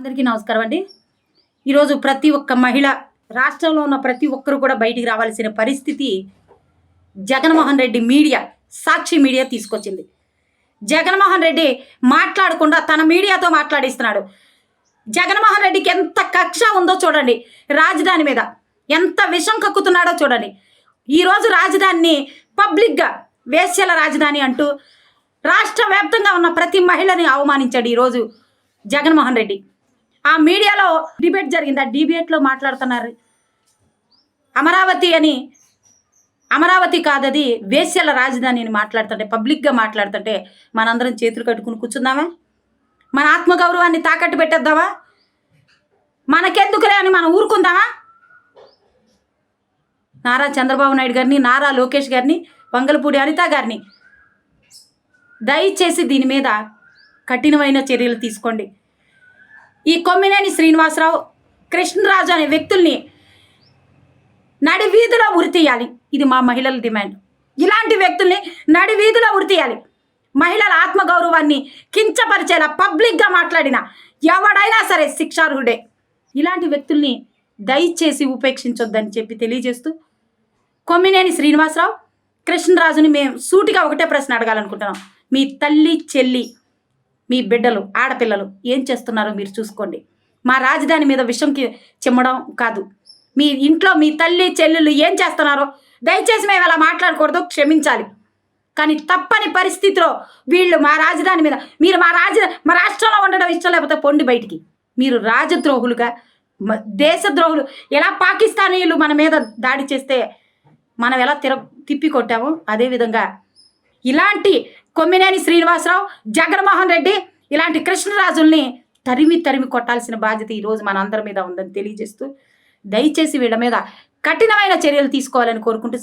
అందరికీ నమస్కారం అండి. ఈరోజు ప్రతి ఒక్క మహిళ రాష్ట్రంలో ఉన్న ప్రతి ఒక్కరు కూడా బయటికి రావాల్సిన పరిస్థితి జగన్మోహన్ రెడ్డి మీడియా, సాక్షి మీడియా తీసుకొచ్చింది. జగన్మోహన్ రెడ్డి మాట్లాడకుండా తన మీడియాతో మాట్లాడిస్తున్నాడు. జగన్మోహన్ రెడ్డికి ఎంత కక్ష ఉందో చూడండి, రాజధాని మీద ఎంత విషం కక్కుతున్నాడో చూడండి. ఈరోజు రాజధానిని పబ్లిక్గా వేశ్యల రాజధాని అంటూ రాష్ట్ర వ్యాప్తంగా ఉన్న ప్రతి మహిళని అవమానించాడు ఈరోజు జగన్మోహన్ రెడ్డి. ఆ మీడియాలో డిబేట్ జరిగింది. ఆ డిబేట్లో మాట్లాడుతున్నారు, అమరావతి అని, అమరావతి కాదది వేశ్యల రాజధాని అని మాట్లాడుతుంటే, పబ్లిక్గా మాట్లాడుతుంటే మనందరం చేతులు కట్టుకుని కూర్చుందామా? మన ఆత్మగౌరవాన్ని తాకట్టు పెట్టేద్దామా? మనకెందుకులే అని మనం ఊరుకుందామా? నారా చంద్రబాబు నాయుడు గారిని, నారా లోకేష్ గారిని, వంగలపూడి అనిత గారిని దయచేసి దీని మీద కఠినమైన చర్యలు తీసుకోండి. ఈ కొమ్మినేని శ్రీనివాసరావు, కృష్ణరాజు అనే వ్యక్తుల్ని నడి వీధిలో ఉరితీయాలి. ఇది మా మహిళల డిమాండ్. ఇలాంటి వ్యక్తుల్ని నడి వీధిలో ఉరితీయాలి. మహిళల ఆత్మగౌరవాన్ని కించపరిచేలా పబ్లిక్గా మాట్లాడిన ఎవడైనా సరే శిక్షార్హుడే. ఇలాంటి వ్యక్తుల్ని దయచేసి ఉపేక్షించొద్దని చెప్పి తెలియజేస్తూ, కొమ్మినేని శ్రీనివాసరావు, కృష్ణరాజుని మేము సూటిగా ఒకటే ప్రశ్న అడగాలనుకుంటున్నాం. మీ తల్లి, చెల్లి, మీ బిడ్డలు, ఆడపిల్లలు ఏం చేస్తున్నారో మీరు చూసుకోండి. మా రాజధాని మీద విషంకి చిమ్మడం కాదు. మీ ఇంట్లో మీ తల్లి, చెల్లెళ్ళు ఏం చేస్తున్నారో దయచేసి మేము అలా మాట్లాడకూడదు, క్షమించాలి. కానీ తప్పని పరిస్థితిలో వీళ్ళు మా రాజధాని మీద, మీరు మా రాష్ట్రంలో ఉండడం ఇష్టం లేకపోతే పొండి బయటికి. మీరు రాజద్రోహులుగా, దేశద్రోహులు. ఎలా పాకిస్తానీయులు మన మీద దాడి చేస్తే మనం ఎలా తిప్పి కొట్టామో అదేవిధంగా ఇలాంటి కొమ్మినేని శ్రీనివాసరావు, జగన్మోహన్ రెడ్డి, ఇలాంటి కృష్ణరాజుల్ని తరిమి కొట్టాల్సిన బాధ్యత ఈరోజు మన అందరి మీద ఉందని తెలియజేస్తూ, దయచేసి వీళ్ళ మీద కఠినమైన చర్యలు తీసుకోవాలని కోరుకుంటూ